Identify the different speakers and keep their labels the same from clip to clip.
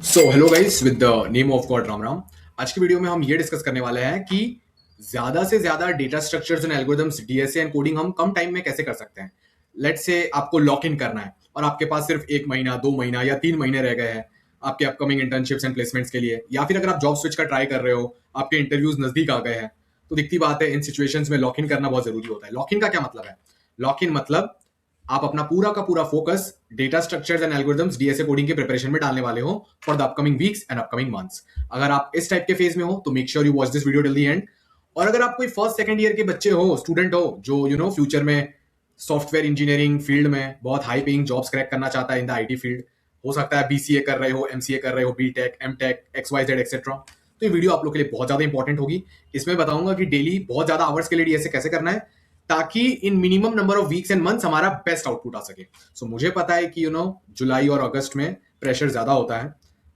Speaker 1: So hello guys with the name of God Ram Ram. आज की video में हम ये डिस्कस करने वाले हैं कि ज्यादा से ज्यादा data structures and algorithms DSA and coding हम कम टाइम में कैसे कर सकते हैं। लेट्स से आपको लॉक इन करना है और आपके पास सिर्फ 1 महीना 2 महीना या 3 महीने रह गए हैं आपके अपकमिंग इंटर्नशिप्स एंड प्लेसमेंट्स के लिए, या फिर अगर आप जॉब स्विच का ट्राई कर रहे हो, आपके इंटरव्यूज नजदीक आ गए हैं, तो दिखती बात है इन सिचुएशंस में लॉक इन करना बहुत जरूरी होता है। लॉक इन का क्या मतलब है? लॉक इन मतलब आप अपना पूरा का पूरा focus data structures and algorithms DSA coding के प्रिपरेशन में डालने वाले हो for the upcoming weeks and upcoming months. अगर आप इस टाइप के फेज में हो तो make sure you watch this video till the end. और अगर आप कोई फर्स्ट सेकंड ईयर के बच्चे हो, स्टूडेंट हो, जो फ्यूचर में सॉफ्टवेयर इंजीनियरिंग फील्ड में बहुत हाई पेइंग जॉब्स क्रैक करना चाहता है इन द आईटी फील्ड, हो सकता है बीसीए कर रहे हो, एमसीए कर रहे हो, बीटेक, एमटेक, XYZ एक्सेट्रा, तो ये वीडियो आप लोग के लिए बहुत ज्यादा इंपॉर्टेंट होगी। इसमें बताऊंगा कि डेली बहुत ज्यादा आवर्स के लिए डीएसए कैसे करना है ताकि इन minimum number of weeks and months हमारा बेस्ट आउटपुट आ सके। मुझे पता है कि जुलाई और अगस्त में प्रेशर ज्यादा होता है,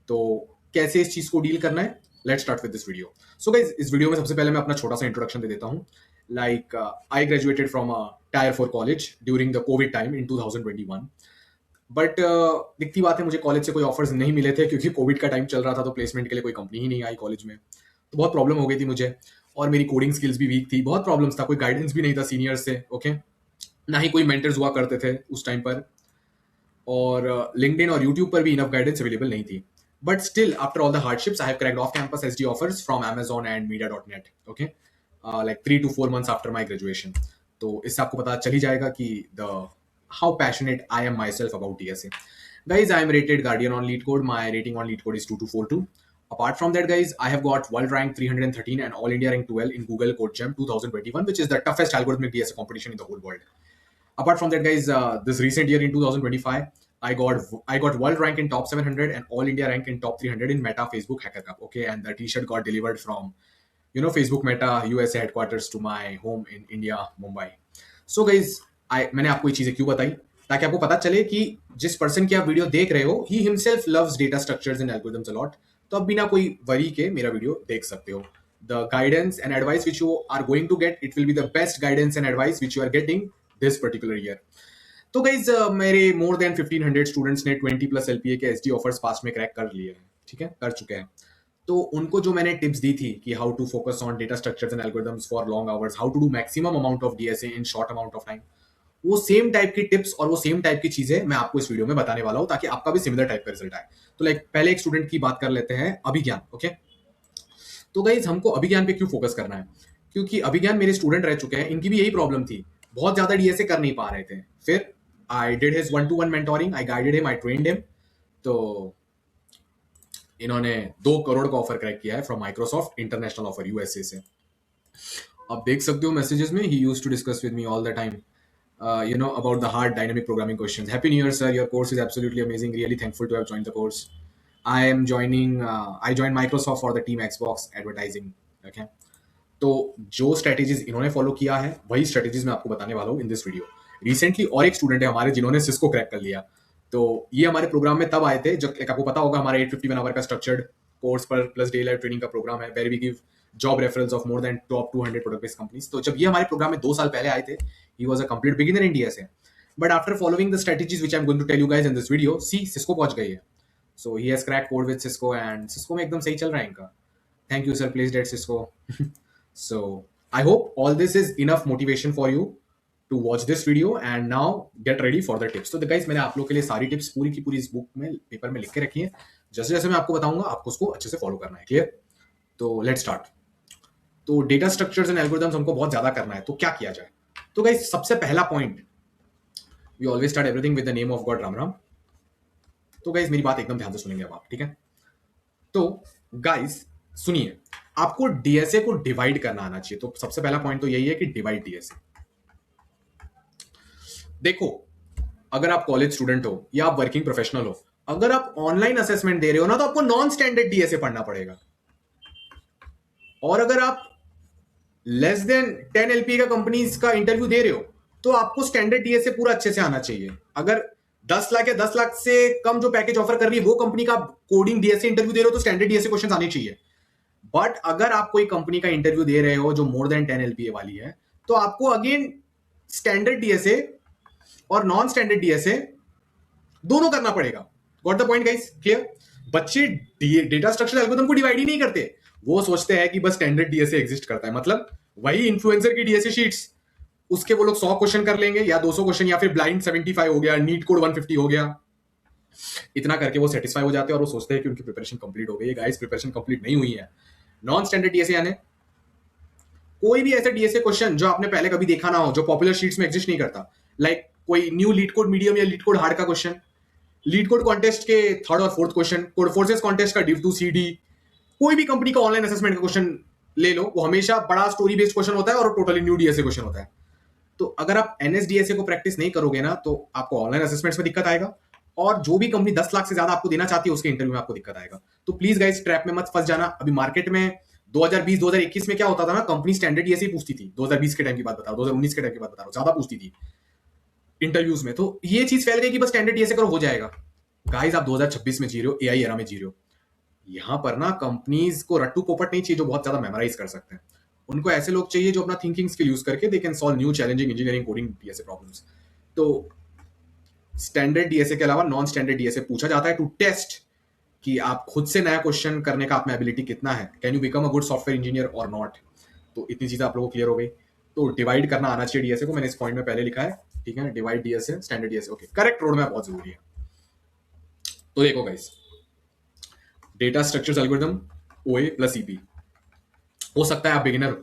Speaker 1: तो कैसे इस चीज को डील करना है, let's start with this video. So guys, इस वीडियो में सबसे पहले मैं अपना छोटा सा इंट्रोडक्शन दे देता हूँ। Like I graduated from a tyre 4 college during the Covid time in 2021। But दिखती बात है, मुझे कॉलेज से कोई ऑफर्स नहीं मिले थे क्योंकि कोविड का टाइम चल रहा था, तो प्लेसमेंट के लिए कोई कंपनी ही नहीं आई कॉलेज में, तो बहुत प्रॉब्लम हो गई थी मुझे। और मेरी कोडिंग स्किल्स भी वीक थी, बहुत प्रॉब्लम्स था, कोई गाइडेंस भी नहीं था सीनियर से, ओके, ना ही कोई मेंटर्स हुआ करते थे उस टाइम पर, और लिंक्डइन और यूट्यूब पर भी इनफ गाइडेंस अवेलेबल नहीं थी। But still after all the hardships I have cracked off campus SD offers from Amazon and media.net, okay, like 3 to 4 months after my graduation. तो इससे आपको पता चल ही जाएगा कि the how passionate I am my self about DSA. Guys, I am rated Guardian on LeetCode. My rating on LeetCode is 2242. Apart from that, guys, I have got world rank 313 and all India rank 12 in Google CodeGem 2021, which is the toughest algorithmic DSA competition in the whole world. Apart from that, guys, this recent year in 2025, I got world rank in top 700 and all India rank in top 300 in Meta Facebook Hacker Cup. Okay, and the T-shirt got delivered from Facebook Meta USA headquarters to my home in India, Mumbai. So guys, मैंने आपको ये चीजें क्यों बताई, ताकि आपको पता चले कि जिस पर्सन की आप वीडियो देख रहे हो, he himself loves data structures and algorithms a lot, तो आप बिना कोई वरी के मेरा वीडियो देख सकते हो। The guidance and advice which you are going to get, it will be the best guidance and advice which you are getting this particular year. तो गाइज, मेरे मोर देन 1500 स्टूडेंट्स ने 20+ LPA के SD offers पास में crack कर लिए हैं, ठीक है, कर चुके हैं। तो उनको जो मैंने टिप्स दी थी कि how to focus on data structures and algorithms for long hours, how to do maximum amount of DSA in short amount of time, वो सेम टाइप की टिप्स और वो सेम टाइप की चीजें मैं आपको इस वीडियो में बताने वाला हूं ताकि आपका भी सिमिलर टाइप का रिजल्ट आए। तो लाइक पहले एक स्टूडेंट की बात कर लेते हैं, अभिज्ञान, ओके। तो गाइज, हमको अभिज्ञान पे क्यों फोकस करना है? क्योंकि अभिज्ञान मेरे स्टूडेंट रह चुके हैं, इनकी भी यही प्रॉब्लम थी, बहुत ज्यादा डीएसए कर नहीं पा रहे थे। फिर I did his 1-to-1 mentoring, I guided him, I trained him, तो इन्होंने 2 करोड़ का ऑफर क्रैक किया है from Microsoft, international offer USA से। आप देख सकते हो मैसेजेस में, he used to discuss with me all the time about the hard dynamic programming questions. Happy New Year, sir. Your course is absolutely amazing. Really thankful to have joined the course. I joined Microsoft for the Team Xbox advertising. Okay. तो जो strategies इन्होंने follow किया है वही strategies मैं आपको बताने वाला हूँ इन दिस वीडियो। रिसेंटली और एक स्टूडेंट है हमारे जिन्होंने सिस्को क्रैक कर लिया, तो ये हमारे प्रोग्राम में तब आए थे जब आपको पता होगा हमारा 851 आवर का स्ट्रक्चर्ड कोर्स पर प्लस डे लाइव ट्रेनिंग का प्रोग्राम है, where we give job reference of more than top 200 product based companies. तो जब ये हमारे प्रोग्राम में 2 साल पहले आए थे, he was a complete beginner in DSA, but after following the strategies which I am going to tell you guys in this video, see Cisco पहुंच गई है। So he has crack code with Cisco and Cisco में एकदम सही चल रहा है इनका। Thank you sir, please date Cisco. So I hope all this is enough motivation for you to watch this video and now get ready for the tips. So the guys, मैंने आप लोग के लिए सारी टिप्स पूरी की पूरी इस बुक में पेपर में लिख के रखी है, जैसे जैसे मैं आपको बताऊंगा आपको उसको अच्छे से फॉलो करना है, क्लियर? तो लेट्स स्टार्ट। तो डेटा स्ट्रक्चर्स एंड एल्गोरिथम्स हमको बहुत ज्यादा करना है, तो क्या किया जाए? तो गाइस, सबसे पहला point, we always start everything with the name of God Ram Ram. तो गाइस, मेरी बात एकदम ध्यान से सुनेंगे अब आप, ठीक है? तो गाइस सुनिए, आपको डीएसए को डिवाइड करना आना चाहिए। तो सबसे पहला पॉइंट तो यही है कि डिवाइड डीएसए। देखो, अगर आप कॉलेज स्टूडेंट हो या आप वर्किंग प्रोफेशनल हो, अगर आप ऑनलाइन असेसमेंट दे रहे हो ना, तो आपको नॉन स्टैंडर्ड डीएसए पढ़ना पड़ेगा। और अगर आप लेस देन 10 एलपी का कंपनीज का इंटरव्यू दे रहे हो, तो आपको स्टैंडर्ड डीएसए पूरा अच्छे से आना चाहिए। अगर 10 लाख या 10 लाख से कम जो पैकेज ऑफर कर रही है वो कंपनी का कोडिंग डीएसए इंटरव्यू दे रहे हो, तो स्टैंडर्ड डीएसए क्वेश्चन आने चाहिए। बट अगर आप कोई कंपनी का इंटरव्यू दे रहे हो जो मोर देन 10 एलपीए वाली है, तो आपको अगेन स्टैंडर्ड डीएसए और नॉन स्टैंडर्ड डीएसए दोनों करना पड़ेगा। Got the point guys? Clear? बच्चे डेटा स्ट्रक्चर एल्गोरिथम को डिवाइड ही नहीं करते। वो सोचते हैं कि बस स्टैंडर्ड डीएसए एग्जिस्ट करता है, मतलब वही इन्फ्लुएंसर की डीएसए शीट्स, उसके वो लोग 100 क्वेश्चन कर लेंगे या 200 क्वेश्चन, या फिर ब्लाइंड 75 हो गया, नीट कोड 150 हो गया, इतना करके वो सेटिस्फाई हो जाते हैं और वो सोचते हैं कि उनकी प्रिपरेशन कंप्लीट हो गई है। गाइस, प्रिपरेशन कंप्लीट नहीं हुई है। नॉन स्टैंडर्ड डीएसए यानी कोई भी ऐसा डीएसए क्वेश्चन जो आपने पहले कभी देखा ना हो, जो पॉपुलर शीट्स में एग्जिस्ट नहीं करता, लाइक कोई न्यू लीड कोड मीडियम या लीड कोड हार्ड का क्वेश्चन, लीड कोड कॉन्टेस्ट के थर्ड और fourth question, code forces contest का डिव टू सीडी, कोई भी कंपनी का ऑनलाइन असेसमेंट का क्वेश्चन ले लो, वो हमेशा बड़ा स्टोरी बेस्ड क्वेश्चन होता है और टोटली न्यू डीएसए क्वेश्चन होता है। तो अगर आप एनएसडीएसए को प्रैक्टिस नहीं करोगे ना, तो आपको ऑनलाइन असेसमेंट्स में दिक्कत आएगा, और जो भी कंपनी 10 लाख से ज्यादा आपको देना चाहती है उसके इंटरव्यू में आपको दिक्कत आएगा। तो प्लीज गाइस, ट्रैप में मत फंस जाना। अभी मार्केट में 2020-2021 में क्या होता था ना, कंपनी स्टैंडर्ड डीएसए पूछती थी। 2020 के टाइम की बात बता रहा हूं, 2019 के टाइम की बात बता रहा हूं, ज्यादा पूछती थी इंटरव्यूज में। तो ये चीज फैल गई कि बस स्टैंडर्ड डीएसए करो हो जाएगा। गाइस, आप 2026 में जी रहे हो, एआई एरा में जी रहे हो। यहां पर ना कंपनीज को रट्टू पोपट नहीं चाहिए जो बहुत ज्यादा मेमोराइज कर सकते हैं। उनको ऐसे लोग चाहिए जो अपना थिंकिंग स्किल यूज करके they can solve new challenging engineering coding DSA problems. तो स्टैंडर्ड डीएसए के अलावा नॉन स्टैंडर्ड डीएसए पूछा जाता है टू टेस्ट कि आप खुद से नया क्वेश्चन करने का आप में एबिलिटी कितना है, can you become a good software engineer और नॉट। तो इतनी चीजें आप लोगों को क्लियर हो गई। तो डिवाइड करना आना चाहिए डीएसए को, मैंने इस पॉइंट में पहले लिखा है, ठीक है। Divide DSA, standard DSA, okay. Correct road map बहुत जरूरी है। तो देखो गाइस, डेटा स्ट्रक्चर्स एल्गोरिथम, ओए प्लस ईपी। हो सकता है आप बिगिनर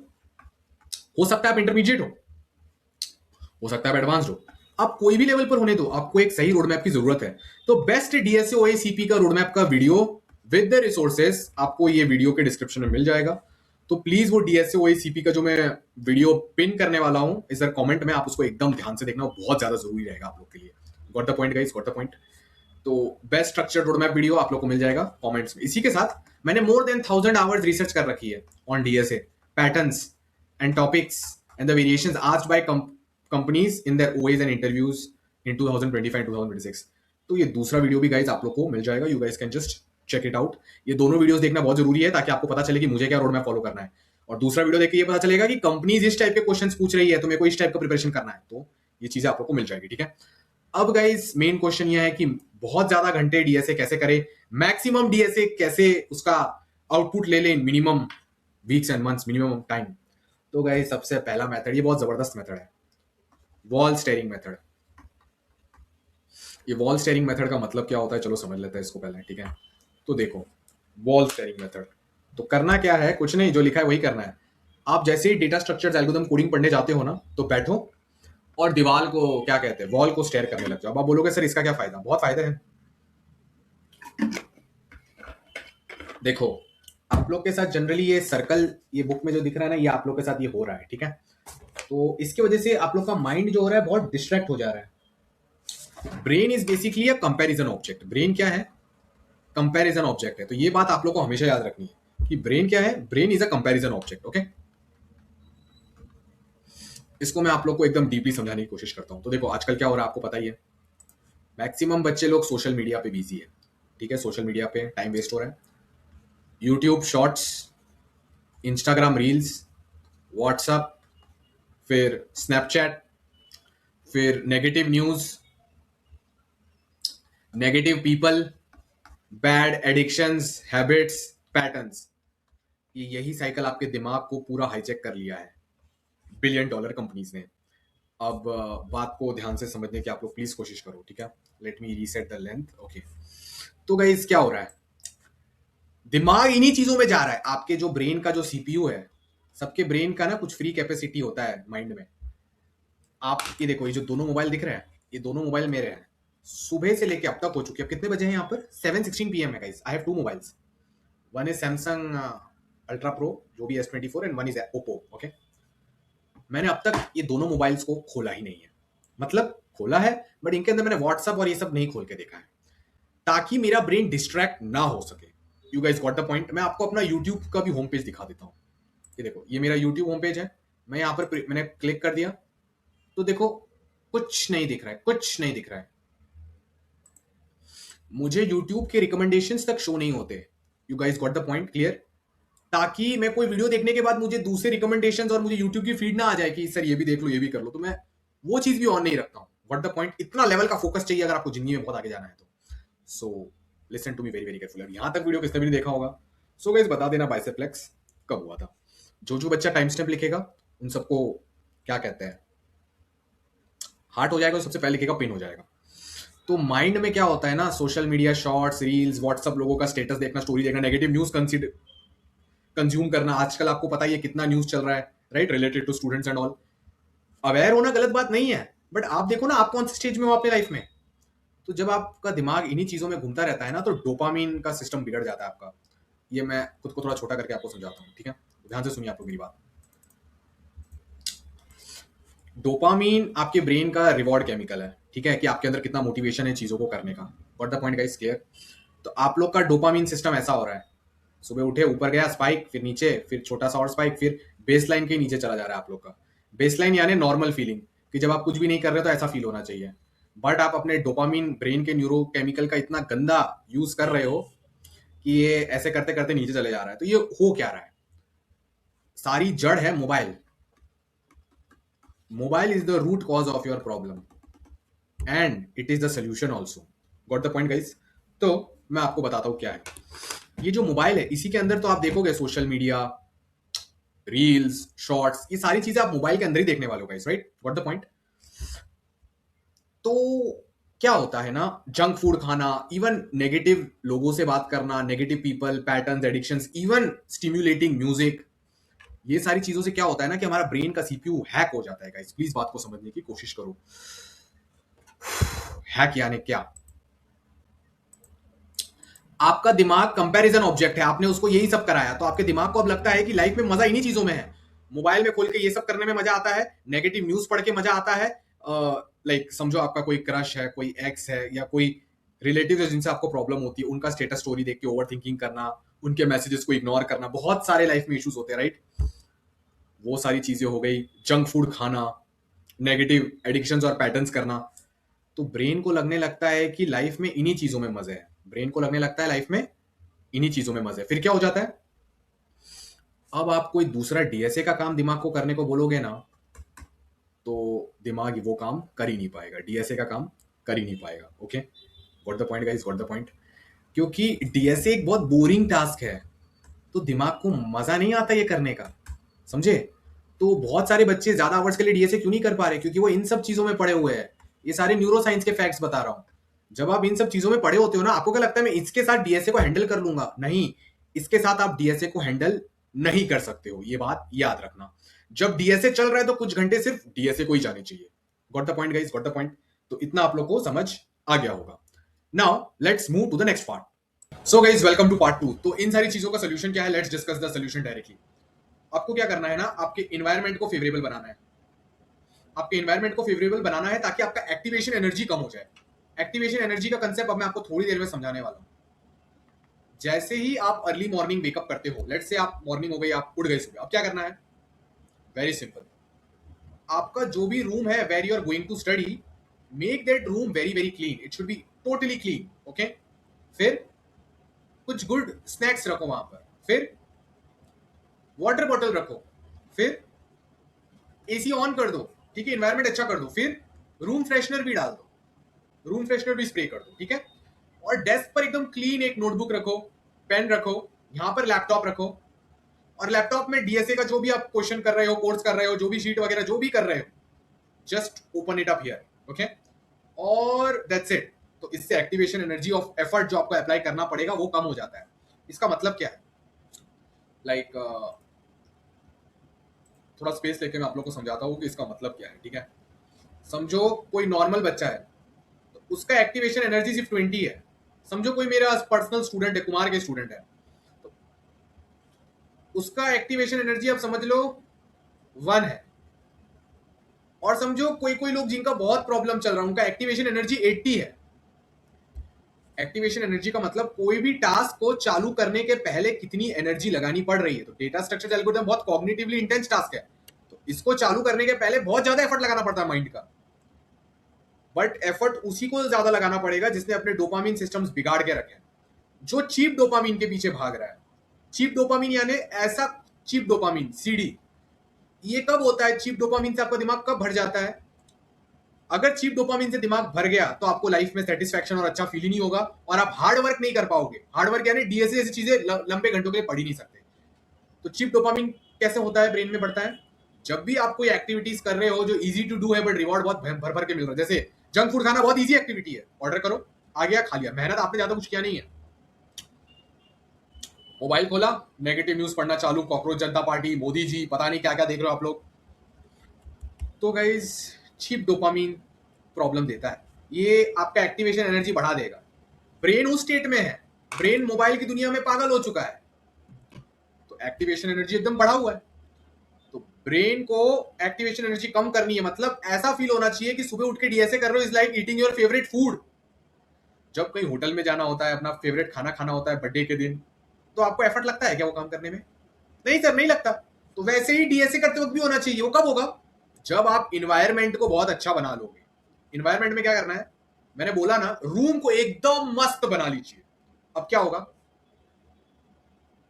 Speaker 1: हो सकता है आप इंटरमीडिएट हो सकता है आप एडवांस्ड हो, आप कोई भी लेवल पर होने दो, आपको एक सही रोड मैप की जरूरत है। तो बेस्ट डीएसए ओए सीपी का रोड मैप का वीडियो विद द रिसोर्सेज आपको ये वीडियो के डिस्क्रिप्शन में मिल जाएगा। तो प्लीज वो डीएसए ओए सीपी का जो मैं वीडियो पिन करने वाला हूं इस कमेंट में, आप उसको एकदम ध्यान से देखना, बहुत ज्यादा जरूरी रहेगा आप लोग के लिए। Got the point guys, got the point. तो best structured road map video आप लोग को मिल जाएगा कमेंट्स में। इसी के साथ मैंने मोर देन 1000 आवर्स रिसर्च कर रखी है on DSA patterns and topics and the variations asked by companies in their OS and interviews इन 2025 2026। तो ये दूसरा वीडियो भी गाइज आप लोग को मिल जाएगा, you guys can just check it out. ये दोनों वीडियोस देखना बहुत जरूरी है ताकि आपको पता चले कि मुझे क्या रोड मैप फॉलो करना है, और दूसरा वीडियो देख के ये पता चलेगा कि कंपनीज इस टाइप के क्वेश्चंस पूछ रही है तो मेरे को इस टाइप का प्रिपरेशन करना है। तो ये चीजें आप लोग को मिल जाएगी, ठीक है। अब गाइज मेन क्वेश्चन ये है कि बहुत ज्यादा घंटे डीएसए कैसे करें, मैक्सिमम डीएसए कैसे उसका आउटपुट ले लें, minimum weeks and months minimum time. तो गाइज सबसे पहला मेथड, ये बहुत जबरदस्त मेथड है, वॉल स्टेयरिंग मेथड। ये वॉल स्टेयरिंग मेथड का मतलब क्या होता है, चलो समझ लेते हैं इसको पहले, ठीक है। तो देखो, वॉल स्टेयरिंग मेथड तो करना क्या है, कुछ नहीं, जो लिखा है वही करना है। आप जैसे ही डेटा स्ट्रक्चर्स एल्गोरिथम कोडिंग पढ़ने जाते हो ना, तो बैठो और दीवार को, क्या कहते हैं, वॉल को स्टेयर करने लग जाओ। अब आप बोलोगे सर इसका क्या फायदा, बहुत फायदा है। देखो, आप लोग के साथ जनरली ये सर्कल, ये बुक में जो दिख रहा है ना, ये आप लोग के साथ ये हो रहा है, ठीक है। तो इसकी वजह से आप लोग का माइंड जो हो रहा है बहुत डिस्ट्रैक्ट हो जा रहा है। Brain is basically a comparison object. Brain क्या है, कंपैरिजन ऑब्जेक्ट है। तो ये बात आप लोग को हमेशा याद रखनी है कि ब्रेन क्या है, brain is a comparison object, okay. इसको मैं आप लोग को एकदम डीपली समझाने की कोशिश करता हूं। तो देखो, आजकल क्या हो रहा है आपको पता ही है, मैक्सिमम बच्चे लोग सोशल मीडिया पे बिजी है, ठीक है। सोशल मीडिया पे टाइम वेस्ट हो रहा है, YouTube shorts, Instagram reels, WhatsApp, फिर स्नैपचैट, फिर negative news, negative people, bad addictions, habits, patterns. ये यही साइकिल आपके दिमाग को पूरा हाईजैक कर लिया है बिलियन डॉलर कंपनीज ने। अब बात को ध्यान से समझने की आप लोग प्लीज कोशिश करो, ठीक है। Let me reset the length, okay. तो गाइस क्या हो रहा है, दिमाग इन्हीं चीजों में जा रहा है। आपके जो ब्रेन का जो सीपीयू है, सबके ब्रेन का ना कुछ फ्री कैपेसिटी होता है माइंड में। आप ये देखो, ये जो दोनों मोबाइल दिख रहे हैं, ये दोनों मोबाइल मेरे हैं, सुबह से लेके अब तक हो चुके हैं। अब कितने बजे हैं यहाँ पर, 7:16 PM है guys. I have two mobiles, one is Samsung Ultra Pro जो भी S24 and one is Oppo, okay. मैंने अब तक ये दोनों मोबाइल्स को खोला ही नहीं है, मतलब खोला है बट इनके अंदर मैंने व्हाट्सएप और ये सब नहीं खोल के देखा है, ताकि मेरा ब्रेन डिस्ट्रैक्ट ना हो सके। You guys got the point. मैं आपको अपना यूट्यूब का भी होम पेज दिखा देता हूँ। ये देखो, ये मेरा यूट्यूब होम पेज है। मैं यहाँ पर मैंने क्लिक कर दिया, तो देखो कुछ नहीं दिख रहा है, कुछ नहीं दिख रहा है। मुझे यूट्यूब के रिकमेंडेशंस तक शो नहीं होते। You guys got the point, clear. ताकि मैं कोई वीडियो देखने के बाद मुझे दूसरे रिकमेंडेशंस और मुझे यूट्यूब की फीड ना आ जाए कि सर ये भी देख लो, ये भी कर लो, तो मैं वो चीज भी ऑन नहीं रखता हूँ। व्हाट द पॉइंट, इतना लेवल का फोकस चाहिए अगर आपको जिंदगी में बहुत आगे जाना है तो। So listen to me very very carefully. यहां तक वीडियो किसने भी नहीं देखा होगा, सो गाइस बता देना बाइसेप्लेक्स कब हुआ था। जो बच्चा टाइम स्टैम्प लिखेगा उन सबको क्या कहते हैं, हार्ट हो जाएगा, सबसे पहले लिखेगा पेन हो जाएगा। तो माइंड में क्या होता है ना, social media shorts, reels, WhatsApp, लोगों का स्टेटस देखना, स्टोरी देखना, नेगेटिव न्यूज कंज्यूम करना। आजकल आपको पता ही है कितना न्यूज चल रहा है, right, related to students and all. Aware होना गलत बात नहीं है, बट आप देखो ना आप कौन से स्टेज में हो अपनी लाइफ में। तो जब आपका दिमाग इन्हीं चीजों में घूमता रहता है ना, तो डोपामीन का सिस्टम बिगड़ जाता है आपका। ये मैं खुद को थोड़ा छोटा करके आपको समझाता हूँ, ठीक है, ध्यान से सुनिए आप लोग मेरी बात। डोपामीन आपके ब्रेन का रिवॉर्ड केमिकल है, ठीक है, कि आपके अंदर कितना मोटिवेशन है चीजों को करने का। What the point guys, clear? तो आप लोग का डोपामीन सिस्टम ऐसा हो रहा है, सुबह उठे ऊपर गया स्पाइक, फिर नीचे, फिर छोटा सा और स्पाइक, फिर बेस लाइन के नीचे चला जा रहा है आप लोग का। बेस लाइन यानी नॉर्मल फीलिंग, कि जब आप कुछ भी नहीं कर रहे तो ऐसा फील होना चाहिए। बट आप अपने डोपामीन ब्रेन के न्यूरोकेमिकल का इतना गंदा यूज कर रहे हो कि ये ऐसे करते करते नीचे चले जा रहा है। तो ये हो क्या रहा है, सारी जड़ है mobile. Mobile is the root cause of your problem and it is the solution also. Got the point guys? तो मैं आपको बताता हूं क्या है ये जो मोबाइल है। इसी के अंदर तो आप देखोगे सोशल मीडिया, रील्स, शॉर्ट्स, ये सारी चीजें आप मोबाइल के अंदर ही देखने वाले हो guys, right? Got the point? तो क्या होता है ना, जंक फूड खाना, इवन नेगेटिव लोगों से बात करना, negative people, patterns, addictions, even stimulating music, ये सारी चीजों से क्या होता है ना कि हमारा ब्रेन का सीपीयू हैक हो जाता है गाइस। प्लीज बात को समझने की कोशिश करो। हैक यानी क्या? आपका दिमाग कंपैरिजन ऑब्जेक्ट है, आपने उसको यही सब कराया, तो आपके दिमाग को अब लगता है कि लाइफ में मजा इन्हीं चीजों में है। मोबाइल में खोल के ये सब करने में मजा आता है, नेगेटिव न्यूज पढ़ के मजा आता है। लाइक समझो आपका कोई क्रश है, कोई एक्स है, या कोई रिलेटिव है जिनसे आपको प्रॉब्लम होती है, उनका स्टेटस स्टोरी देख के ओवर थिंकिंग करना, उनके मैसेजेस को इग्नोर करना, बहुत सारे लाइफ में इश्यूज होते हैं, राइट? वो सारी चीजें हो गई। जंक फूड खाना, नेगेटिव एडिक्शंस और पैटर्न्स करना। तो ब्रेन को लगने लगता है कि लाइफ में इन्हीं चीजों में मजे है, ब्रेन को लगने लगता है लाइफ में इन्हीं चीजों में मजे। फिर क्या हो जाता है, अब आप कोई दूसरा डीएसए का काम दिमाग को करने को बोलोगे ना, तो दिमाग वो काम कर ही नहीं पाएगा, डीएसए का काम कर ही नहीं पाएगा। Okay, what the point guys, what the point? क्योंकि डीएसए एक बहुत बोरिंग टास्क है, तो दिमाग को मजा नहीं आता ये करने का, समझे? तो बहुत सारे बच्चे ज्यादा आवर्स के लिए डीएसए क्यों नहीं कर पा रहे? क्योंकि वो इन सब चीजों में पड़े हुए हैं। ये सारे न्यूरो साइंस के फैक्ट्स बता रहा हूं। जब आप इन सब चीजों में पड़े होते हो ना, आपको क्या लगता है मैं इसके साथ डीएसए को हैंडल कर लूंगा? नहीं, इसके साथ आप डीएसए को हैंडल नहीं कर सकते हो, ये बात याद रखना। जब डीएसए चल रहा है तो कुछ घंटे सिर्फ डीएसए को ही जाने चाहिए। Got the point guys, got the point? तो इतना आप लोग को समझ आ गया होगा। Now let's move to the next part. So guys welcome to part 2। तो इन सारी चीजों का सोल्यूशन क्या है, let's discuss the solution directly. आपको क्या करना है ना, आपके इन्वायरमेंट को फेवरेबल बनाना है। आपके इन्वायरमेंट को फेवरेबल बनाना है ताकि आपका एक्टिवेशन एनर्जी कम हो जाए। एक्टिवेशन एनर्जी का कंसेप्ट अब मैं आपको थोड़ी देर में समझाने वाला हूं। जैसे ही आप अर्ली मॉर्निंग वेकअप करते हो, लेट्स से आप मॉर्निंग हो गई, आप उठ गए सुबह, अब क्या करना है? Very simple. आपका जो भी रूम है where you are going to study, make that room very very clean, it should be totally clean. Okay, फिर कुछ गुड स्नैक्स रखो वहां पर, फिर वाटर बॉटल रखो, फिर एसी ऑन कर दो, ठीक है, एनवायरमेंट अच्छा कर दो, फिर रूम फ्रेशनर भी डाल दो, रूम फ्रेशनर भी स्प्रे कर दो, ठीक है। और डेस्क पर एकदम क्लीन एक नोटबुक रखो, पेन रखो, यहां पर लैपटॉप रखो, और लैपटॉप में डीएसए का जो भी आप क्वेश्चन कर रहे हो, कोर्स कर रहे हो, जो भी शीट वगैरह जो भी कर रहे हो, just open it up here. Okay, और दैट्स इट। तो इससे एक्टिवेशन एनर्जी ऑफ एफर्ट जो आपको अप्लाई करना पड़ेगा वो कम हो जाता है। इसका मतलब क्या है? लाइक थोड़ा स्पेस लेके मैं आप लोग को समझाता हूँ कि इसका मतलब क्या है, ठीक है। समझो कोई नॉर्मल बच्चा है, तो उसका एक्टिवेशन एनर्जी सिर्फ 20 है। समझो कोई मेरा पर्सनल स्टूडेंट है, कुमार के स्टूडेंट है, तो उसका एक्टिवेशन एनर्जी आप समझ लो 1 है। और समझो कोई कोई लोग जिनका बहुत प्रॉब्लम चल रहा है, उनका एक्टिवेशन एनर्जी 80 है। एक्टिवेशन एनर्जी का मतलब कोई भी टास्क को चालू करने के पहले कितनी एनर्जी लगानी पड़ रही है। तो डेटा स्ट्रक्चर एल्गोरिथम बहुत कॉग्निटिवली इंटेंस टास्क है, तो इसको चालू करने के पहले बहुत ज्यादा एफर्ट लगाना पड़ता है माइंड का। बट एफर्ट उसी को ज्यादा लगाना पड़ेगा जिसने अपने डोपामीन सिस्टम्स बिगाड़ के रखे हैं, जो चीप डोपामीन के पीछे भाग रहा है। चीप डोपामीन यानी ऐसा चीप डोपामीन, सीडी। ये कब होता है? चीप डोपामीन से आपका दिमाग कब भर जाता है? अगर चीप डोपामिन से दिमाग भर गया तो आपको लाइफ में सेटिस्फैक्शन और अच्छा फील ही नहीं होगा और आप हार्ड वर्क नहीं कर पाओगे। हार्ड वर्क यानी डीएसए जैसी चीजें लंबे घंटों के लिए पढ़ ही नहीं सकते। तो चीप डोपामिन कैसे होता है, ब्रेन में बढ़ता है जब भी आप कोई एक्टिविटीज कर रहे हो जो इजी टू डू है बट रिवॉर्ड बहुत भर भर के मिल रहा है। जैसे जंक फूड खाना बहुत इजी एक्टिविटी है, ऑर्डर करो, आ गया, खा लिया, मेहनत आपने ज्यादा कुछ किया नहीं है। मोबाइल खोला, नेगेटिव न्यूज पढ़ना चालू, कॉकरोच जनता पार्टी, मोदी जी, पता नहीं क्या क्या देख रहे हो आप लोग। तो गाइज चीप डोपामिन प्रॉब्लम देता है, ये आपका एक्टिवेशन एनर्जी बढ़ा देगा। ब्रेन उस स्टेट में है, ब्रेन मोबाइल की दुनिया में पागल हो चुका है, तो एक्टिवेशन एनर्जी एकदम बढ़ा हुआ है। तो ब्रेन को एक्टिवेशन एनर्जी कम करनी है, मतलब ऐसा फील होना चाहिए कि सुबह उठ के डीएसए कर रहे हो is like eating your favourite food. जब कहीं होटल में जाना होता है, अपना फेवरेट खाना खाना होता है बर्थडे के दिन, तो आपको एफर्ट लगता है क्या वो काम करने में? नहीं सर, नहीं लगता। तो वैसे ही डीएसए करते वक्त भी होना चाहिए। वो कब होगा? जब आप इन्वायरमेंट को बहुत अच्छा बना लोगे। इन्वायरमेंट में क्या करना है, मैंने बोला ना, रूम को एकदम मस्त बना लीजिए। अब क्या होगा,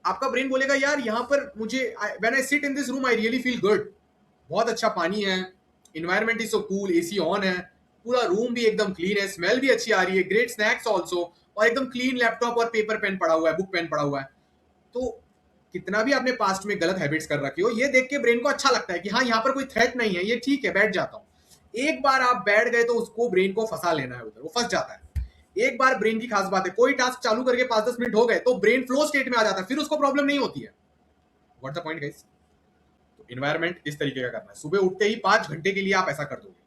Speaker 1: आपका ब्रेन बोलेगा यार यहाँ पर मुझे, when I sit in this room I really feel good. बहुत अच्छा पानी है, environment is so cool, AC on है, पूरा रूम भी एकदम क्लीन है, स्मेल भी अच्छी आ रही है, ग्रेट स्नैक्स ऑल्सो, और एकदम क्लीन लैपटॉप और पेपर पेन पड़ा हुआ है, बुक पेन पड़ा हुआ है। तो कितना भी आपने पास्ट में गलत हैबिट्स कर रखी हो, ये देख के ब्रेन को अच्छा लगता है कि हाँ यहाँ पर कोई थ्रेट नहीं है, ये ठीक है, बैठ जाता हूँ। एक बार आप बैठ गए तो उसको ब्रेन को फंसा लेना है उधर, वो फंस जाता है। एक बार ब्रेन की खास बात है, कोई टास्क चालू करके 5-10 मिनट हो गए तो ब्रेन फ्लो स्टेट में आ जाता है, फिर उसको प्रॉब्लम नहीं होती है। What the point guys? तो इन्वायरमेंट इस तरीके का करना है, सुबह उठते ही 5 घंटे के लिए आप ऐसा कर दोगे।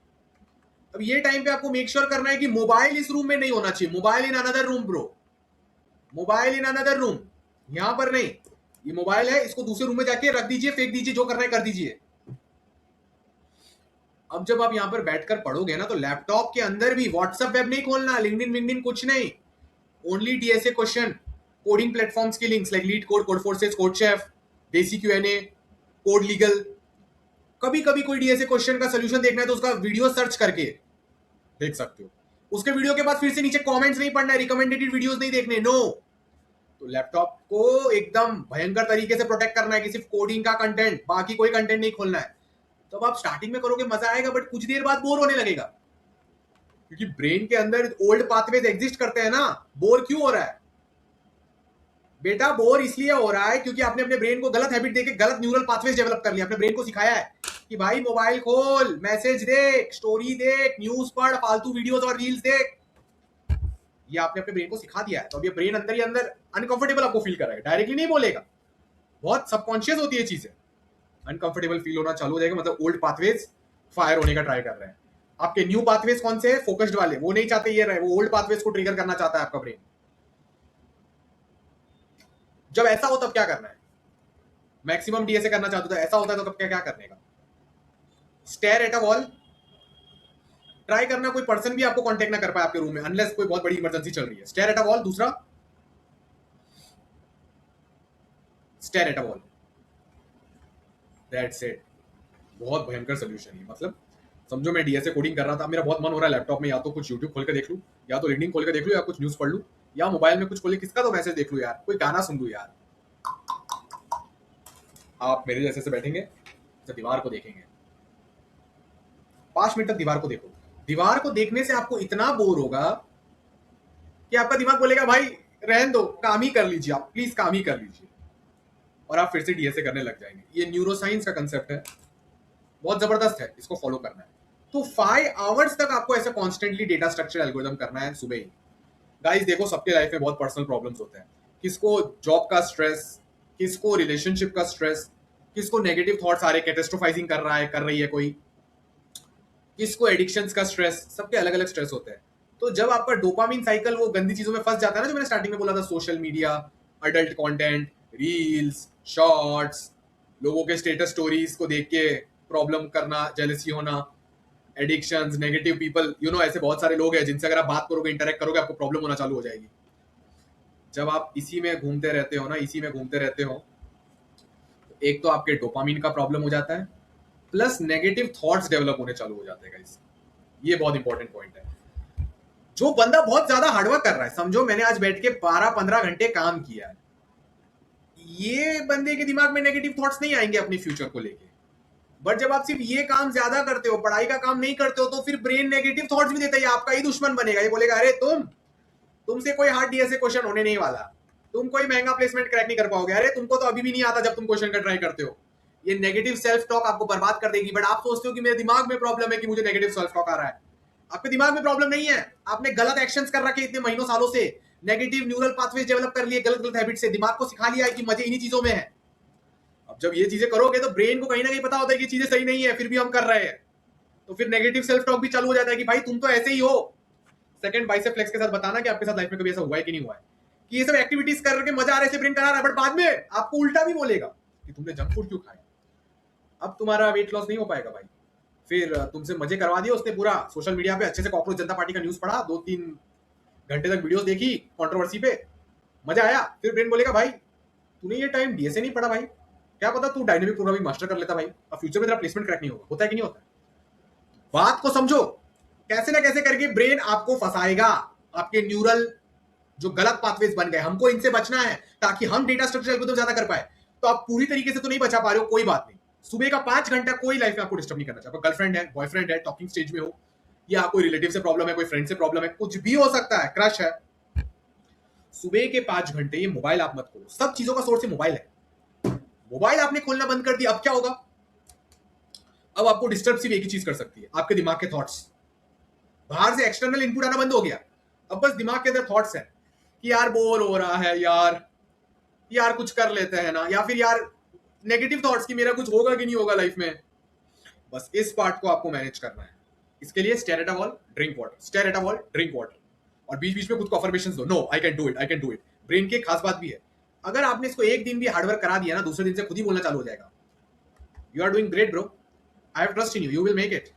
Speaker 1: अब ये टाइम पे आपको मेक श्योर करना है कि मोबाइल इस रूम में नहीं होना चाहिए। Mobile in another room bro, mobile in another room, यहां पर नहीं। ये मोबाइल है, इसको दूसरे रूम में जाके रख दीजिए, फेंक दीजिए, जो करना है कर दीजिए। अब जब आप यहां पर बैठकर पढ़ोगे ना, तो लैपटॉप के अंदर भी व्हाट्सएप वेब नहीं खोलना, लिंक्डइन विंक्डइन कुछ नहीं, only DSA question, coding platforms की links like LeetCode, Codeforces, CodeChef, Desi QnA, code legal. कभी कभी कोई डीएसए क्वेश्चन का सोल्यूशन देखना है तो उसका वीडियो सर्च करके देख सकते हो। उसके वीडियो के बाद फिर से नीचे कमेंट्स नहीं पढ़ना है, रिकमेंडेड वीडियोस नहीं देखने, नो। तो लैपटॉप को एकदम भयंकर तरीके से प्रोटेक्ट करना है कि सिर्फ कोडिंग का कंटेंट, बाकी कोई कंटेंट नहीं खोलना है। तो अब आप स्टार्टिंग में करोगे मजा आएगा, बट कुछ देर बाद बोर होने लगेगा, क्योंकि ब्रेन के अंदर ओल्ड पाथवेज एग्जिस्ट करते हैं ना। बोर क्यों हो रहा है बेटा? बोर इसलिए हो रहा है क्योंकि आपने अपने ब्रेन को गलत हैबिट देके गलत न्यूरल पाथवेज डेवलप कर लिया। अपने ब्रेन को सिखाया है कि भाई मोबाइल खोल, मैसेज देख, स्टोरी देख, न्यूज पढ़, फालतू वीडियोस और रील्स देख। ये आपने अपने ब्रेन को सिखा दिया है, तो अब ये ब्रेन अंदर ही अंदर अनकंफर्टेबल आपको फील कराएगा, डायरेक्टली नहीं बोलेगा, बहुत सबकॉन्शियस होती है चीजें। अनकंफर्टेबल फील होना चालू हो जाएगा, मतलब ओल्ड पाथवेज फायर होने का ट्राई कर रहे हैं। आपके न्यू पाथवेज कौन से हैं? फोकस्ड वाले, वो नहीं चाहते ये रहे, वो ओल्ड पाथवेज को ट्रिगर करना चाहता है आपका ब्रेन। जब ऐसा हो तब क्या करना है? मैक्सिमम डीएसए करना चाहते हो तो ऐसा होता है तो कब क्या क्या करने का? Stair at a wall, try करना कोई पर्सन भी आपको कांटेक्ट ना कर पाए आपके रूम में, अनलेस कोई बहुत बड़ी इमरजेंसी चल रही है। Stare at a wall. दूसरा, stare at a wall, that's it. बहुत भयंकर सोल्यूशन है। मतलब समझो मैं डीएसए कोडिंग कर रहा था, मेरा बहुत मन हो रहा है लैपटॉप में या तो कुछ यूट्यूब खोल के देख लूं, या तो लिंक्डइन खोल के देख लूं, या कुछ न्यूज पढ़ लूं, या मोबाइल में कुछ खोल के किसका तो मैसेज देख लूं यार, कोई गाना सुन लूं यार। आप मेरे जैसे से बैठेंगे तो दीवार को देखेंगे, 5 मिनट तक दीवार को देखो। दीवार को देखने से आपको इतना बोर होगा कि आपका दिमाग बोलेगा भाई रहन दो, काम ही कर लीजिए, आप प्लीज काम ही कर लीजिए, और आप फिर से डीएसए करने लग जाएंगे। ये न्यूरोसाइंस का कंसेप्ट है, बहुत जबरदस्त है, इसको फॉलो करना है। तो 5 आवर्स तक आपको ऐसे कॉन्स्टेंटली डेटा स्ट्रक्चर एल्गोरिथम करना है सुबह ही। गाइस देखो, सबके लाइफ में बहुत पर्सनल प्रॉब्लम्स होते हैं, किसको जॉब का स्ट्रेस, किसको रिलेशनशिप का स्ट्रेस, किसको नेगेटिव थॉट्स आ रहे, कैटेस्ट्रोफाइजिंग कर रहा है, कर रही है कोई, किसको एडिक्शंस का स्ट्रेस, सबके अलग अलग स्ट्रेस होते हैं। तो जब आपका डोपामिन साइकिल वो गंदी चीजों में फंस जाता है ना, जो मैंने स्टार्टिंग में बोला था, social media, adult content, reels, shorts, लोगों के स्टेटस स्टोरीज को देख के प्रॉब्लम करना, जेलसी होना, एडिक्शंस, नेगेटिव पीपल, ऐसे बहुत सारे लोग हैं जिनसे अगर आप बात करोगे, इंटरेक्ट करोगे, आपको प्रॉब्लम होना चालू हो जाएगी। जब आप इसी में घूमते रहते हो ना, इसी में घूमते रहते हो, एक तो आपके डोपामिन का प्रॉब्लम हो जाता है, प्लस नेगेटिव थॉट्स डेवलप होने चालू हो जाते हैं। ये बहुत इंपॉर्टेंट पॉइंट है। जो बंदा बहुत ज्यादा हार्डवर्क कर रहा है, समझो मैंने आज बैठ के 12-15 घंटे काम किया है, ये बंदे के दिमाग में नेगेटिव थॉट्स नहीं आएंगे अपने फ्यूचर को लेके। बट जब आप सिर्फ ये काम ज्यादा करते हो, पढ़ाई का काम नहीं करते हो, तो फिर ब्रेन नेगेटिव थॉट्स भी देता है, आपका ही दुश्मन बनेगा। ये बोलेगा अरे तुमसे कोई हार्ड डीएसए क्वेश्चन होने नहीं वाला, तुम कोई महंगा प्लेसमेंट क्रैक नहीं कर पाओगे, अरे तुमको तो अभी भी नहीं आता जब तुम क्वेश्चन का ट्राई करते हो। ये नेगेटिव सेल्फ टॉक आपको बर्बाद कर देगी। बट आप सोचते हो कि मेरे दिमाग में प्रॉब्लम है कि मुझे नेगेटिव सेल्फ टॉक आ रहा है। आपके दिमाग में प्रॉब्लम नहीं है, आपने गलत एक्शंस कर रखे इतने महीनों सालों से, नेगेटिव न्यूरल पाथवेज डेवलप कर लिए गलत गलत हैबिट से, दिमाग को सिखा लिया है कि मजे इन्हीं चीजों में है। अब जब ये चीजें करोगे तो ब्रेन को कहीं ना कहीं पता होता है कि चीजें सही नहीं है, फिर भी हम कर रहे हैं, तो फिर नेगेटिव सेल्फ टॉक भी चालू हो जाता है कि भाई तुम तो ऐसे ही हो। सेकंड बाइसेप फ्लेक्स के साथ बताना कि आपके साथ लाइफ में कभी ऐसा हुआ है कि नहीं हुआ है कि ये सब एक्टिविटीज करके मजा आ रहा है, ब्रेन करा रहा है, बट बाद में आपको उल्टा भी बोलेगा कि तुमने जंक फूड क्यों खाया। अब तुम्हारा वेट लॉस नहीं हो पाएगा भाई। फिर तुमसे मजे करवा दिए उसने पूरा, सोशल मीडिया पे अच्छे से कॉकरोच जनता पार्टी का न्यूज पढ़ा, 2-3 घंटे तक वीडियोस देखी कंट्रोवर्सी पे, मजा आया। फिर ब्रेन बोलेगा भाई तूने ये टाइम डीएसए नहीं पढ़ा भाई, क्या पता तू डायनेमिक प्रोग्रामिंग मास्टर कर लेता भाई, अब फ्यूचर में तेरा प्लेसमेंट क्रैक नहीं होगा। होता है कि नहीं होता? बात को समझो, कैसे ना कैसे करके ब्रेन आपको फंसाएगा। आपके न्यूरल जो गलत पाथवेज बन गए, हमको इनसे बचना है ताकि हम डेटा स्ट्रक्चर एल्गोरिथम ज्यादा कर पाए। तो आप पूरी तरीके से तो नहीं बचा पा रहे हो, कोई बात नहीं। सुबह का 5 घंटा कोई लाइफ में आपको डिस्टर्ब नहीं करना चाहिए। गर्लफ्रेंड है, बॉयफ्रेंड है, टॉकिंग स्टेज में हो, या कोई रिलेटिव से प्रॉब्लम है, कोई फ्रेंड से प्रॉब्लम है, कुछ भी हो सकता है, क्रश है, सुबह के 5 घंटे ये मोबाइल आप मत खोलो। सब चीजों का सोर्स ही मोबाइल है। मोबाइल आपने खोलना बंद कर दिया, अब क्या होगा? अब आपको डिस्टर्ब सिर्फ एक ही चीज कर सकती है, आपके दिमाग के थॉट्स। बाहर से एक्सटर्नल इनपुट आना बंद हो गया, अब बस दिमाग के अंदर थॉट्स है कि यार बोर हो रहा है, यार कुछ कर लेते हैं ना, या फिर यार नेगेटिव थॉट्स कि मेरा कुछ होगा कि नहीं होगा लाइफ में। बस इस पार्ट को आपको मैनेज करना है। इसके लिए stare at a wall, drink water, stare at a wall, drink water, और बीच बीच में खुद को अफर्मेशंस दो, no I can do it, I can do it. Brain की एक खास बात भी है, अगर आपने इसको एक दिन भी हार्डवर्क करा दिया ना, दूसरे दिन से खुद ही बोलना चालू हो जाएगा, you are doing great bro, I have trust in you, you will make it.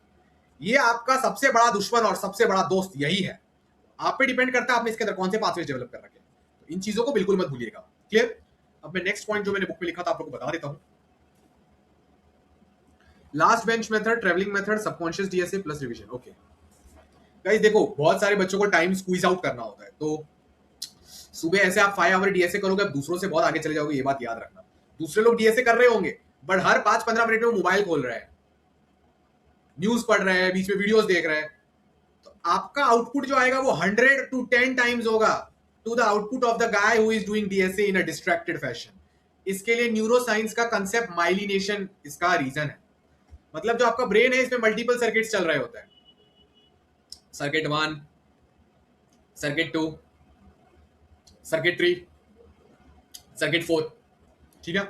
Speaker 1: ये आपका सबसे बड़ा दुश्मन और सबसे बड़ा दोस्त यही है। आप पे डिपेंड करता है आपने इसके अंदर कौन से पाथवेज डेवलप कर रखे हैं। तो इन चीजों को बिल्कुल मत भूलिएगा। क्लियर? अब मैं नेक्स्ट पॉइंट जो मैंने बुक में लिखा था आप लोगों को बता देता हूं। Last bench method, travelling method, subconscious DSA plus revision. Okay guys, देखो बहुत सारे बच्चों को टाइम स्क्वीज आउट करना होता है, तो सुबह ऐसे आप 5 आवर डीएसए करोगे, आप दूसरों से बहुत आगे चले जाओगे, ये बात याद रखना। दूसरे लोग डीएसए कर रहे होंगे, बट हर 5-15 मिनट में मोबाइल खोल रहे हैं, न्यूज पढ़ रहे हैं, बीच में वीडियोस देख रहे हैं, तो आपका आउटपुट जो आएगा वो 100 to 10 टाइम्स होगा to the output of the guy who is doing DSA in a distracted fashion. इसके लिए न्यूरो साइंस का कंसेप्ट माइलिनेशन इसका रीजन है। मतलब जो आपका ब्रेन है इसमें मल्टीपल सर्किट्स चल रहे होते हैं, सर्किट 1, सर्किट 2, सर्किट 3, सर्किट 4, ठीक है।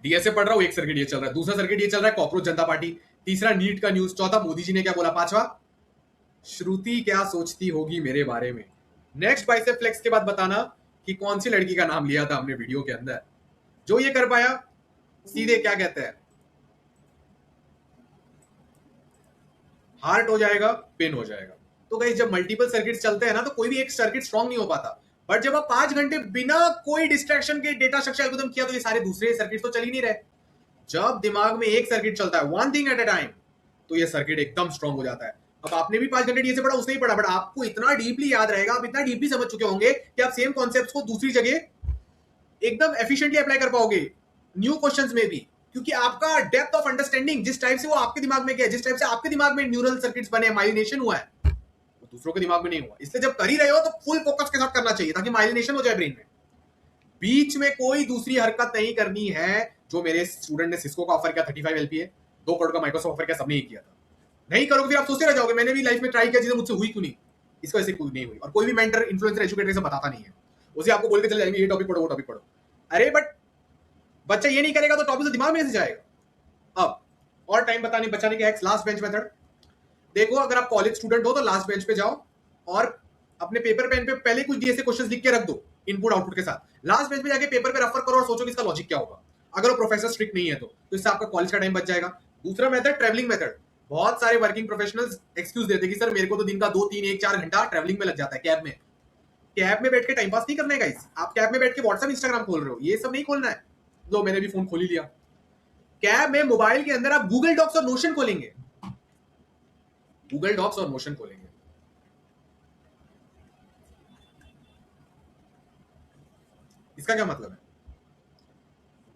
Speaker 1: डीएसए पढ़ रहा हूं, एक सर्किट ये चल रहा है, दूसरा सर्किट ये चल रहा है कॉकरोच जनता पार्टी, तीसरा नीट का न्यूज, चौथा मोदी जी ने क्या बोला, पांचवा श्रुति क्या सोचती होगी मेरे बारे में। नेक्स्ट बाइसेप फ्लेक्स के बाद बताना कि कौन सी लड़की का नाम लिया था हमने वीडियो के अंदर। जो ये कर पाया सीधे क्या कहते हैं, हार्ट हो जाएगा, पेन हो जाएगा। तो गाइस जब मल्टीपल सर्किट्स चलते हैं ना, तो कोई भी एक सर्किट स्ट्रांग नहीं हो पाता। बट जब आप 5 घंटे बिना कोई डिस्ट्रैक्शन के डेटा स्ट्रक्चर एल्गोरिथम किया, तो ये सारे दूसरे सर्किट तो चल ही नहीं रहे। जब दिमाग में एक सर्किट चलता है, one thing at a time, तो ये सर्किट एकदम स्ट्रांग हो जाता है। अब आपने भी 5 घंटे डीएसए पढ़ा, उसने ही पढ़ा, बट आपको इतना डीपली याद रहेगा, आप इतना डीपली समझ चुके होंगे कि आप सेम कॉन्सेप्ट्स को दूसरी जगह एकदम एफिशिएंटली अप्लाई कर पाओगे, न्यू क्वेश्चंस में भी। क्योंकि आपका डेप्थ ऑफ अंडरस्टैंडिंग जिस टाइप से वो आपके दिमाग में गया, जिस टाइप से आपके दिमाग में न्यूरल सर्किट्स बने, माइलिनेशन हुआ है, वो दूसरों के दिमाग में नहीं हुआ। इसलिए जब कर ही रहे हो तो फुल फोकस के साथ करना चाहिए ताकि माइलिनेशन हो जाए ब्रेन में। बीच में कोई दूसरी हरकत नहीं करनी है। जो मेरे स्टूडेंट ने सिस्को का ऑफर किया 35 LPA, 2 करोड़ का माइक्रोसॉफ्ट ऑफर किया, सबने ही किया था। नहीं करोगे फिर आप सोचते रह जाओगे मैंने भी लाइफ में ट्राई किया, चीजें मुझसे हुई क्यों नहीं, इसकी वजह से कोई नहीं हुई। और कोई भी मेंटर, इन्फ्लुएंसर, एजुकेटर से बताता नहीं है, उसे आपको बोल के चले जाएंगे ये टॉपिक पढ़ो, वो टॉपिक पढ़ो। अरे बट बच्चा ये नहीं करेगा तो टॉपिक तो दिमाग में से जाएगा। अब और टाइम बचाने के हैक्स, लास्ट बेंच मेथड। देखो अगर आप कॉलेज स्टूडेंट हो तो लास्ट बेंच पे जाओ और अपने पेपर पेन पे पहले कुछ डीएसए क्वेश्चंस लिख के रख दो इनपुट आउटपुट के साथ। लास्ट बेंच पे जाके पेपर पे रेफर करो और सोचो कि इसका लॉजिक क्या होगा। अगर वो प्रोफेसर स्ट्रिक्ट नहीं है तो इससे आपका कॉलेज का टाइम बच जाएगा। दूसरा मेथड ट्रैवलिंग मेथड। बहुत सारे वर्किंग प्रोफेशनल्स एक्सक्यूज देते कि सर मेरे को तो दिन का 2-3-1-4 घंटा ट्रैवलिंग में लग जाता है, कैब में बैठ के टाइम पास नहीं करना है गाइस। आप कैब में बैठ के व्हाट्सएप इंस्टाग्राम खोल रहे हो, ये सब नहीं खोलना है। लो मैंने भी फोन खोल ही लिया। कैब में मोबाइल के अंदर आप गूगल डॉक्स और नोशन खोलेंगे, गूगल डॉक्स और नोशन खोलेंगे। इसका क्या मतलब है?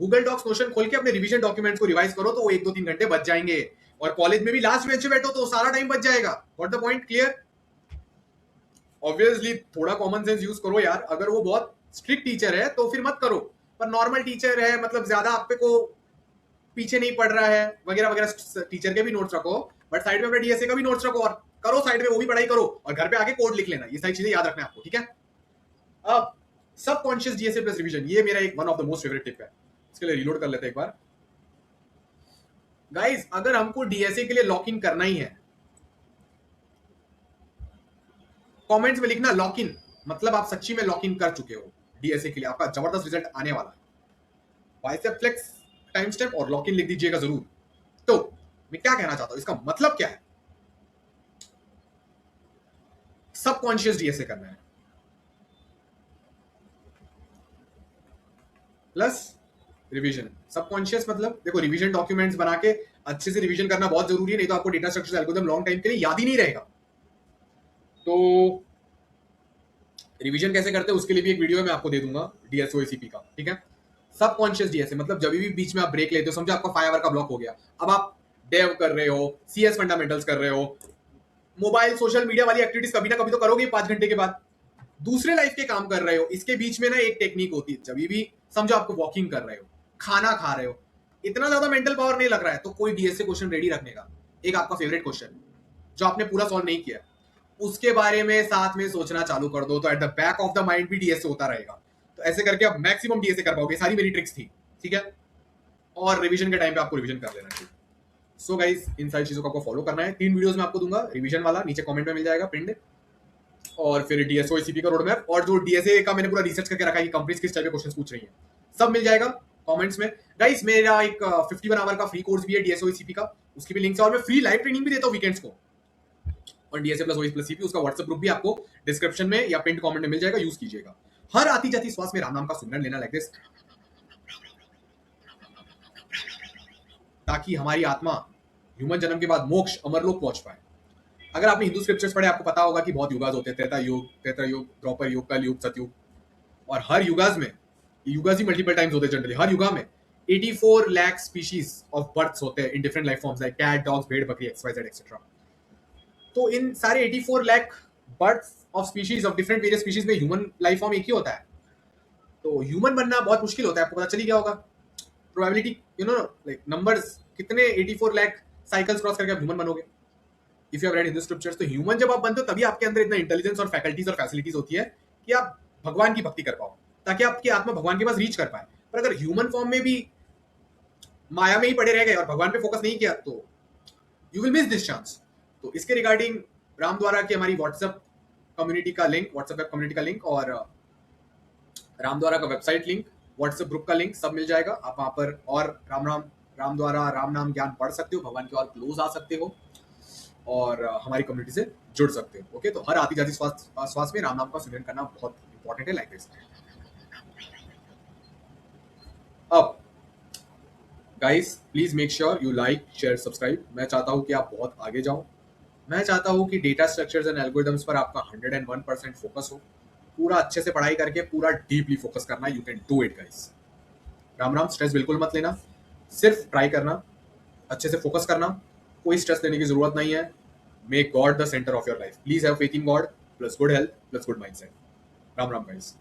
Speaker 1: गूगल डॉक्स नोशन खोल के अपने रिवीजन डॉक्यूमेंट्स को रिवाइज करो तो वो 1-2-3 घंटे बच जाएंगे, और कॉलेज में भी लास्ट बेंच पे बैठो तो सारा टाइम बच जाएगा। What the point? Clear? Obviously थोड़ा कॉमन सेंस यूज करो यार। अगर वो बहुत स्ट्रिक्ट टीचर है तो फिर मत करो, पर नॉर्मल टीचर है, मतलब ज्यादा आप पे को पीछे नहीं पड़ रहा है वगैरह वगैरह, टीचर के भी नोट्स रखो, बट साइड में अपने डीएसए का भी नोट्स रखो और करो साइड में वो भी पढ़ाई करो, और घर पे आके कोड लिख लेना। ये सारी चीजें याद रखना है आपको, ठीक है? अब सबकॉन्शियस डीएसए प्लस रिवीजन, ये मेरा एक one of the most favourite tip है। इसके लिए रिलोड कर लेते हैं एक बार। गाइस, अगर हमको डीएसए के लिए लॉक इन करना ही है, कमेंट्स में लिखना लॉक इन, मतलब आप सच्ची में लॉक इन कर चुके हो डीएसए के लिए, आपका जबरदस्त रिजल्ट आने वाला है। बाइसेप फ्लेक्स टाइम स्टेप और लॉक इन लिख दीजिएगा जरूर। तो मैं क्या कहना चाहता हूं, इसका मतलब क्या है? सबकॉन्शियस डीएसए करना है प्लस रिवीजन। सबकॉन्शियस मतलब देखो, रिवीजन डॉक्यूमेंट्स बना के अच्छे से रिवीजन करना बहुत जरूरी है, नहीं तो आपको data structure algorithm long time के लिए याद ही नहीं रहेगा। तो रिवीजन कैसे करते हैं उसके लिए भी एक वीडियो मैं आपको दे दूंगा डीएसओएसीपी का, ठीक है? सबकॉन्शियस डीएसए मतलब जब भी बीच में आप ब्रेक लेते हो, समझो आपका 5 आवर का ब्लॉक हो गया, अब आप डेव कर रहे हो, सीएस फंडामेंटल्स कर रहे हो, मोबाइल सोशल मीडिया वाली एक्टिविटीज कभी ना कभी तो करोगे 5 घंटे के बाद, दूसरे लाइफ के काम कर रहे हो, इसके बीच में ना एक टेक्निक होती है, जब भी समझो आपको वॉकिंग कर रहे हो, खाना खा रहे हो, इतना ज्यादा मेंटल पावर नहीं लग रहा है, तो कोई डीएसए क्वेश्चन रेडी रखने का, एक आपका फेवरेट क्वेश्चन जो आपने पूरा सॉल्व नहीं किया, उसके बारे में साथ में सोचना चालू कर दो, तो at the back of the mind भी डीएसए होता रहेगा। तो ऐसे करके आप मैक्सिमम डीएसए कर पाओगे। सारी मेरी ट्रिक्स थी, ठीक है? और रिवीजन के टाइम पे आपको रिवीजन कर लेना चाहिए। सो गाइस, इन सारी चीजों को आपको फॉलो करना है। 3 वीडियोस में आपको दूंगा, रिवीजन वाला नीचे कमेंट में मिल जाएगा पिंड, और फिर डीएसओ एसीपी का रोड मैप, और जो डीएसए का मैंने पूरा रिसर्च करके रखा है कि कंपनीज किस टाइप के क्वेश्चंस पूछ रही हैं, सब मिल जाएगा कमेंट्स में। गाइस, मेरा एक 51 आवर का फ्री कोर्स भी है डीएसओ एसीपी का, उसकी भी लिंक है, और मैं फ्री लाइव ट्रेनिंग भी देता हूँ वीकेंड्स को, और DSA plus OS plus CP, उसका व्हाट्सएप ग्रुप भी आपको डिस्क्रिप्शन में या पिंड कमेंट में मिल जाएगा, यूज कीजिएगा। हर आती जाती श्वास में राम नाम का सुमिरन लेना, लाइक दिस, ताकि हमारी आत्मा ह्यूमन जन्म के बाद मोक्ष अमरलोक पहुंच पाए। अगर आपने हिंदू स्क्रिप्चर्स पढ़े, आपको पता होगा कि बहुत युगाज होते हैं, त्रेता युग, द्वापर युग, कल युग, सतयुग, और हर युगाज में, युगाज ही मल्टीपल टाइम्स होते हैं जनरली, हर युगा में 84 लाख स्पीशीज ऑफ बर्ड्स होते हैं in different life forms, like cat, dogs, भेड़, बकरी, एक्सवाइजेड एक्सेट्रा। तो इन सारे 84 lakh birds of species of different various species में ह्यूमन लाइफ फॉर्म एक ही होता है। तो ह्यूमन बनना बहुत मुश्किल होता है, आपको पता चली गया होगा। Probability, you know, like numbers, कितने 84 लाख साइकिल्स क्रॉस करके आप ह्यूमन बनोगे? If you have read Hindu scriptures, तो ह्यूमन जब आप बनते हो तभी आपके अंदर इतना इंटेलिजेंस और फैकल्टीज और फैसिलिटीज होती है कि आप भगवान की भक्ति कर पाओ, ताकि आपकी आत्मा भगवान के पास रीच कर पाए। पर अगर ह्यूमन फॉर्म में भी माया में ही पड़े रह गए और भगवान पे फोकस नहीं किया, तो you will miss this chance. तो इसके रिगार्डिंग राम द्वारा की हमारी व्हाट्सएप कम्युनिटी का लिंक, व्हाट्सएप वेब कम्युनिटी का लिंक, और राम द्वारा का वेबसाइट लिंक, व्हाट्सएप ग्रुप का लिंक, सब मिल जाएगा। आप वहां पर और राम द्वारा राम नाम ज्ञान पढ़ सकते हो, भगवान के और क्लोज आ सकते हो, और हमारी कम्युनिटी से जुड़ सकते हो। ओके, तो हर आती जाती श्वास में राम नाम का सुमिरन करना बहुत इंपॉर्टेंट है, लाइक दिस। अब guys, please make sure you like, share, subscribe. मैं चाहता हूं कि आप बहुत आगे जाओ। मैं चाहता हूं कि डेटा स्ट्रक्चर्स एंड एल्गोरिथम्स पर आपका 101% फोकस हो। पूरा अच्छे से पढ़ाई करके पूरा डीपली फोकस करना, you can do it guys. Ram Ram, stress बिल्कुल मत लेना, सिर्फ ट्राई करना, अच्छे से फोकस करना, कोई स्ट्रेस लेने की जरूरत नहीं है। Make God the centre of your life, please have faith in God, plus good health, plus good mindset. Ram Ram guys.